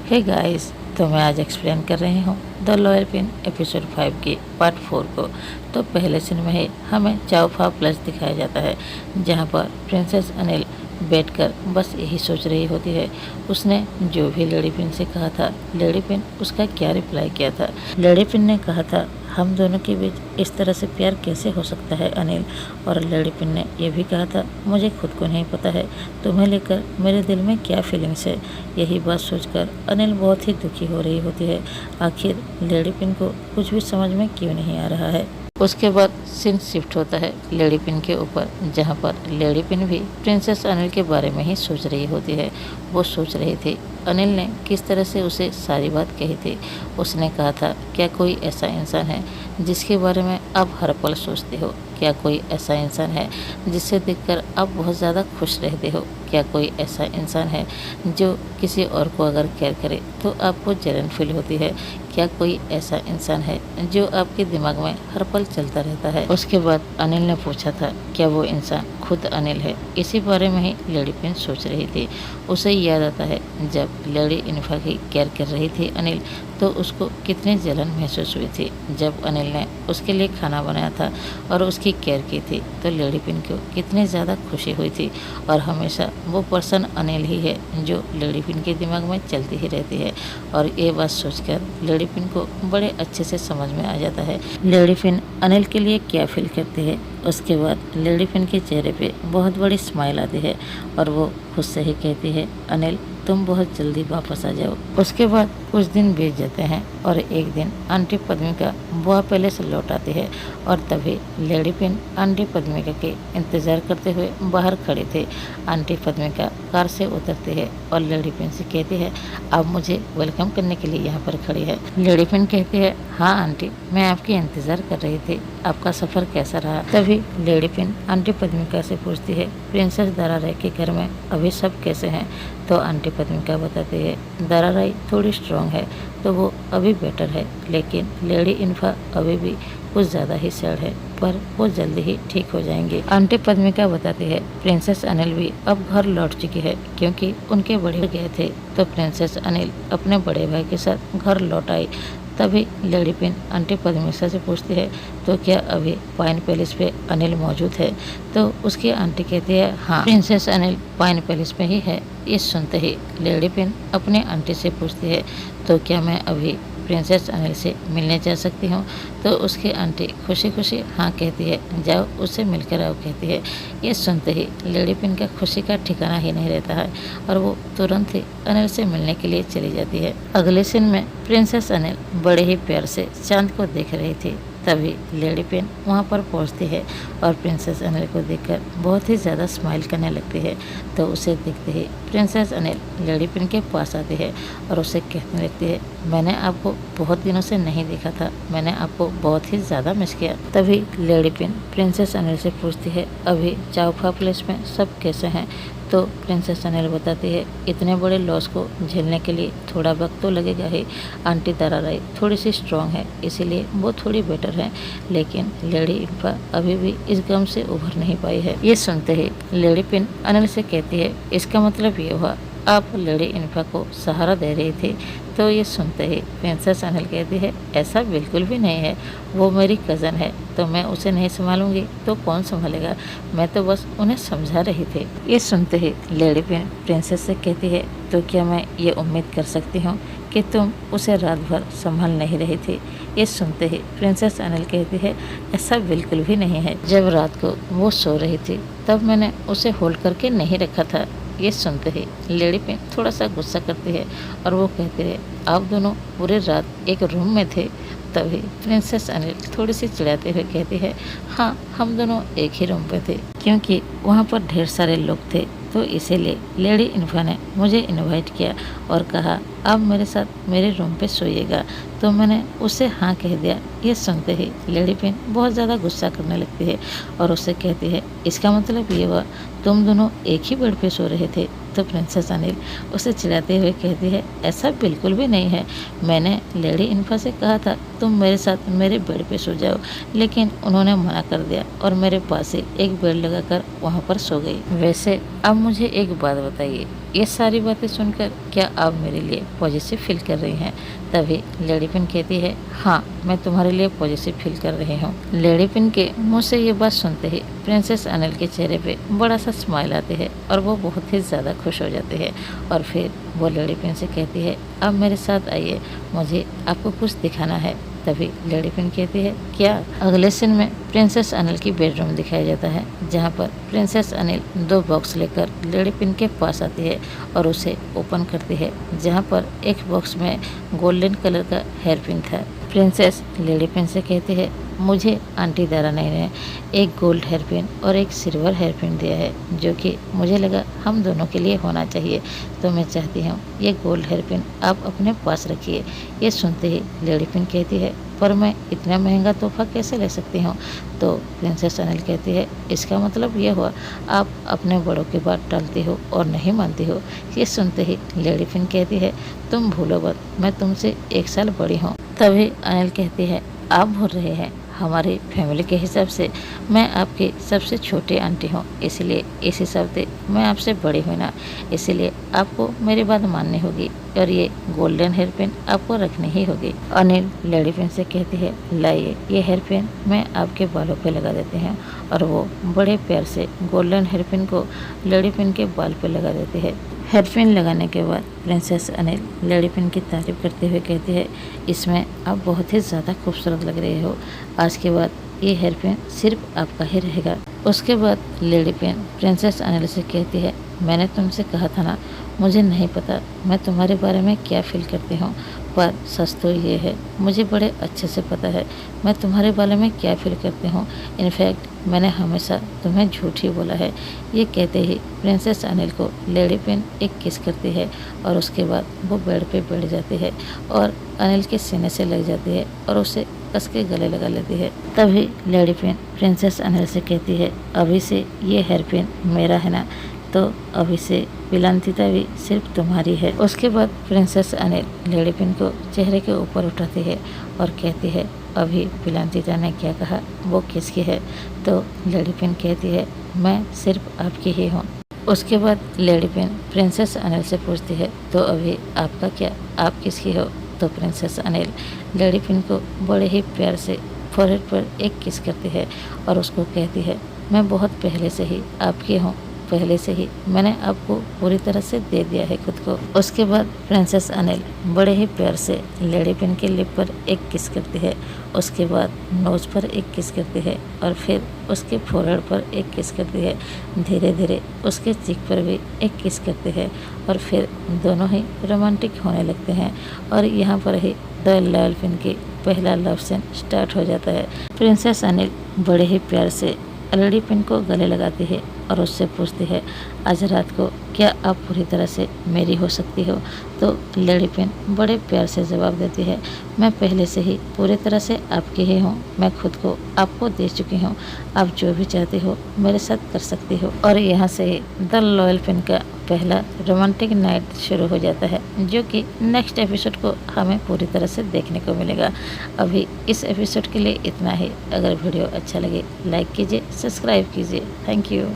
Hey guys, तो मैं आज एक्सप्लेन कर रही हूँ द लॉयल पिन एपिसोड 5 की पार्ट 4 को। तो पहले सीन में ही हमें चाओफा प्लस दिखाया जाता है, जहाँ पर प्रिंसेस अनिल बैठकर बस यही सोच रही होती है। उसने जो भी लेडी पिन से कहा था, लेडी पिन उसका क्या रिप्लाई किया था। लेडी पिन ने कहा था, हम दोनों के बीच इस तरह से प्यार कैसे हो सकता है अनिल। और लेडी पिन ने यह भी कहा था, मुझे खुद को नहीं पता है तुम्हें लेकर मेरे दिल में क्या फीलिंग्स है। यही बात सोचकर अनिल बहुत ही दुखी हो रही होती है। आखिर लेडी पिन को कुछ भी समझ में क्यों नहीं आ रहा है। उसके बाद सीन शिफ्ट होता है लेडी पिन के ऊपर, जहाँ पर लेडी पिन भी प्रिंसेस अनिल के बारे में ही सोच रही होती है। वो सोच रही थी अनिल ने किस तरह से उसे सारी बात कही थी। उसने कहा था, क्या कोई ऐसा इंसान है जिसके बारे में आप हर पल सोचते हो? क्या कोई ऐसा इंसान है जिसे देखकर आप बहुत ज़्यादा खुश रहते हो? क्या कोई ऐसा इंसान है जो किसी और को अगर केयर करे तो आपको जलन फील होती है? क्या कोई ऐसा इंसान है जो आपके दिमाग में हर पल चलता रहता है? उसके बाद अनिल ने पूछा था, क्या वो इंसान खुद अनिल है? इसी बारे में ही लेडी पिन सोच रही थी। उसे याद आता है जब लेडी इन्फा की केयर कर रही थी अनिल, तो उसको कितनी जलन महसूस हुई थी जब अनिल ने उसके लिए खाना बनाया था और उसकी केयर की थी। तो लेडी पिन को कितनी ज़्यादा खुशी हुई थी। और हमेशा वो पर्सन अनिल ही है जो लेडी पिन के दिमाग में चलती ही रहती है। और ये बात सोचकर लेडी पिन को बड़े अच्छे से समझ में आ जाता है लेडी पिन अनिल के लिए क्या फील करती है। उसके बाद लेडी पिन के चेहरे पे बहुत बड़ी स्माइल आती है और वो खुद से ही कहती है, अनिल तुम बहुत जल्दी वापस आ जाओ। उसके बाद कुछ दिन बीत जाते हैं और एक दिन आंटी पद्मिका बुआ पैलेस लौट आती है। और तभी लेडी पिन आंटी पद्मिका के इंतजार करते हुए बाहर खड़ी थे। आंटी पद्मिका कार से उतरती है और लेडी पिन से कहती है, आप मुझे वेलकम करने के लिए यहाँ पर खड़ी है। लेडी पिन कहती है, हाँ आंटी, मैं आपकी इंतजार कर रही थी, आपका सफ़र कैसा रहा? तभी लेडी पिन आंटी पद्मिका से पूछती है, प्रिंसेस दारा राय के घर में अभी सब कैसे हैं? तो आंटी पद्मिका बताती है, दारा राय थोड़ी स्ट्रॉन्ग है तो वो अभी बेटर है, लेकिन लेडी इन्फा अभी भी कुछ ज़्यादा ही सैड है, पर वो जल्दी ही ठीक हो जाएंगे। आंटी पद्मिका बताती है, प्रिंसेस अनिल भी अब घर लौट चुकी है क्योंकि उनके बड़े गए थे। तो प्रिंसेस अनिल अपने बड़े भाई के साथ घर लौट आई। तभी लेडी पिन आंटी पद्मिका से पूछती है, तो क्या अभी पाइन पैलेस पे अनिल मौजूद है? तो उसकी आंटी कहती है, हाँ प्रिंसेस अनिल पाइन पैलेस पे ही है। ये सुनते ही लेडी पिन अपने आंटी से पूछती है, तो क्या मैं अभी प्रिंसेस अनिल से मिलने जा सकती हूँ? तो उसकी आंटी खुशी खुशी हाँ कहती है, जाओ उससे मिलकर आओ कहती है। ये सुनते ही लेडी पिन का खुशी का ठिकाना ही नहीं रहता है और वो तुरंत ही अनिल से मिलने के लिए चली जाती है। अगले सीन में प्रिंसेस अनिल बड़े ही प्यार से चांद को देख रही थी। तभी लेडी पिन वहाँ पर पहुँचती है और प्रिंसेस अनिल को देखकर बहुत ही ज़्यादा स्माइल करने लगती है। तो उसे देखते ही प्रिंसेस अनिल लेडी पिन के पास आती है और उसे कहने लगती है, मैंने आपको बहुत दिनों से नहीं देखा था, मैंने आपको बहुत ही ज़्यादा मिस किया। तभी लेडी पिन प्रिंसेस अनिल से पूछती है, अभी चाओफा प्लेस में सब कैसे हैं? तो प्रिंसेस अनिल बताती है, इतने बड़े लॉस को झेलने के लिए थोड़ा वक्त तो लगेगा ही। आंटी दारा राय थोड़ी सी स्ट्रॉन्ग है, इसीलिए वो थोड़ी बेटर है, लेकिन लेडी इन्फा अभी भी इस गम से उभर नहीं पाई है। ये सुनते ही लेडी पिन अनिल से कहती है, इसका मतलब ये हुआ आप लेडी इन्फा को सहारा दे रही थी? तो ये सुनते ही प्रिंसेस अनिल कहती है, ऐसा बिल्कुल भी नहीं है, वो मेरी कज़न है, तो मैं उसे नहीं संभालूंगी तो कौन संभालेगा? मैं तो बस उन्हें समझा रही थी। ये सुनते ही लेडी पिन प्रिंसेस से कहती है, तो क्या मैं ये उम्मीद कर सकती हूँ कि तुम उसे रात भर संभाल नहीं रही थी? ये सुनते ही प्रिंसेस अनिल कहती है, ऐसा बिल्कुल भी नहीं है, जब रात को वो सो रही थी तब मैंने उसे होल्ड करके नहीं रखा था। ये सुनते ही लेडी पिन थोड़ा सा गुस्सा करती है और वो कहती है, आप दोनों पूरे रात एक रूम में थे? तभी प्रिंसेस अनिल थोड़ी सी चिढ़ाते हुए कहती है, हाँ हम दोनों एक ही रूम पे थे, क्योंकि वहाँ पर ढेर सारे लोग थे, तो इसीलिए लेडी इन्फा ने मुझे इनवाइट किया और कहा, आप मेरे साथ मेरे रूम पे सोइएगा, तो मैंने उससे हाँ कह दिया। ये सुनते ही लेडी पिन बहुत ज़्यादा गुस्सा करने लगती है और उससे कहती है, इसका मतलब ये हुआ तुम दोनों एक ही बेड पे सो रहे थे? तो प्रिंसेस अनिल उसे चिढ़ाते हुए कहती है, ऐसा बिल्कुल भी नहीं है, मैंने लेडी इन्फा से कहा था तुम मेरे साथ मेरे बेड पे सो जाओ, लेकिन उन्होंने मना कर दिया और मेरे पास ही एक बेड लगाकर वहाँ पर सो गई। वैसे अब मुझे एक बात बताइए, ये सारी बातें सुनकर क्या आप मेरे लिए पॉजिटिव फील कर रही हैं? तभी लेडी पिन कहती है, हाँ मैं तुम्हारे लिए पॉजिटिव फील कर रही हूँ। लेडी पिन के मुँह से ये बात सुनते ही प्रिंसेस अनिल के चेहरे पे बड़ा सा स्माइल आती है और वो बहुत ही ज़्यादा खुश हो जाते हैं। और फिर वो लेडी पिन से कहती है, अब मेरे साथ आइए, मुझे आपको कुछ दिखाना है। तभी लेडी पिन कहती है, क्या? अगले सीन में प्रिंसेस अनिल की बेडरूम दिखाया जाता है, जहाँ पर प्रिंसेस अनिल 2 बॉक्स लेकर लेडी पिन के पास आती है और उसे ओपन करती है, जहाँ पर एक बॉक्स में गोल्डन कलर का हेयर पिन था। प्रिंसेस लेडी पिन से कहती है, मुझे आंटी दारानी ने एक गोल्ड हेयर पिन और एक सिल्वर हेयर पिन दिया है, जो कि मुझे लगा हम दोनों के लिए होना चाहिए, तो मैं चाहती हूँ ये गोल्ड हेयर पिन आप अपने पास रखिए। ये सुनते ही लेडी पिन कहती है, पर मैं इतना महंगा तोहफा कैसे ले सकती हूँ? तो प्रिंसेस अनिल कहती है, इसका मतलब ये हुआ आप अपने बड़ों की बात टालती हो और नहीं मानती हो। ये सुनते ही लेडी पिन कहती है, तुम भूलो मत, मैं तुमसे 1 साल बड़ी हूँ। तभी अनिल कहती है, आप भूल रहे हैं, हमारी फैमिली के हिसाब से मैं आपकी सबसे छोटी आंटी हूँ, इसलिए इस हिसाब से मैं आपसे बड़ी हुई ना, इसलिए आपको मेरी बात माननी होगी और ये गोल्डन हेयर पिन आपको रखनी ही होगी। अनिल लेडी पिन से कहती है, लाइए ये हेयर पिन मैं आपके बालों पे लगा देते हैं। और वो बड़े प्यार से गोल्डन हेयर पिन को लेडी पिन के बाल पे लगा देती है। हेयर पिन लगाने के बाद प्रिंसेस अनिल लेडी पिन की तारीफ करते हुए कहती है, इसमें आप बहुत ही ज़्यादा खूबसूरत लग रहे हो, आज के बाद ये हेयर पिन सिर्फ आपका ही रहेगा। उसके बाद लेडी पिन प्रिंसेस अनिल से कहती है, मैंने तुमसे कहा था ना, मुझे नहीं पता मैं तुम्हारे बारे में क्या फील करती हूँ, पर सच तो ये है, मुझे बड़े अच्छे से पता है मैं तुम्हारे बारे में क्या फील करती हूँ। इनफैक्ट मैंने हमेशा तुम्हें झूठ ही बोला है। ये कहते ही प्रिंसेस अनिल को लेडी पिन एक किस करती है और उसके बाद वो बेड पे बैठ जाती है और अनिल के सीने से लग जाती है और उसे कस के गले लगा लेती है। तभी लेडी पिन प्रिंसेस अनिल से कहती है, अभी से ये हेयर पिन मेरा है ना, तो अभी से विलांतिता भी सिर्फ तुम्हारी है। उसके बाद प्रिंसेस अनिल लेडी पिन को चेहरे के ऊपर उठाती है और कहती है, अभी विलांतिता ने क्या कहा, वो किसकी है? तो लेडी पिन कहती है, मैं सिर्फ आपकी ही हूँ। उसके बाद लेडी पिन प्रिंसेस अनिल से पूछती है, तो अभी आपका क्या, आप किसकी हो? तो प्रिंसेस अनिल लेडी पिन को बड़े ही प्यार से फोरहेड पर एक किस करती है और उसको कहती है, मैं बहुत पहले से ही आपकी हूँ, पहले से ही मैंने आपको पूरी तरह से दे दिया है खुद को। उसके बाद प्रिंसेस अनिल बड़े ही प्यार से लेडी पिन के लिप पर एक किस करती है, उसके बाद नोज पर एक किस करती है और फिर उसके फोरहेड पर एक किस करती है। धीरे धीरे उसके चीक पर भी एक किस करती है और फिर दोनों ही रोमांटिक होने लगते हैं और यहाँ पर ही द लॉयल पिन की पहला लव सीन स्टार्ट हो जाता है। प्रिंसेस अनिल बड़े ही प्यार से लेडी पिन को गले लगाती है और उससे पूछती है, आज रात को क्या आप पूरी तरह से मेरी हो सकती हो? तो लेडी पिन बड़े प्यार से जवाब देती है, मैं पहले से ही पूरी तरह से आपकी ही हूँ, मैं खुद को आपको दे चुकी हूँ, आप जो भी चाहती हो मेरे साथ कर सकती हो। और यहाँ से ही द लॉयल पिन का पहला रोमांटिक नाइट शुरू हो जाता है, जो कि नेक्स्ट एपिसोड को हमें पूरी तरह से देखने को मिलेगा। अभी इस एपिसोड के लिए इतना ही। अगर वीडियो अच्छा लगे लाइक कीजिए, सब्सक्राइब कीजिए। Thank you.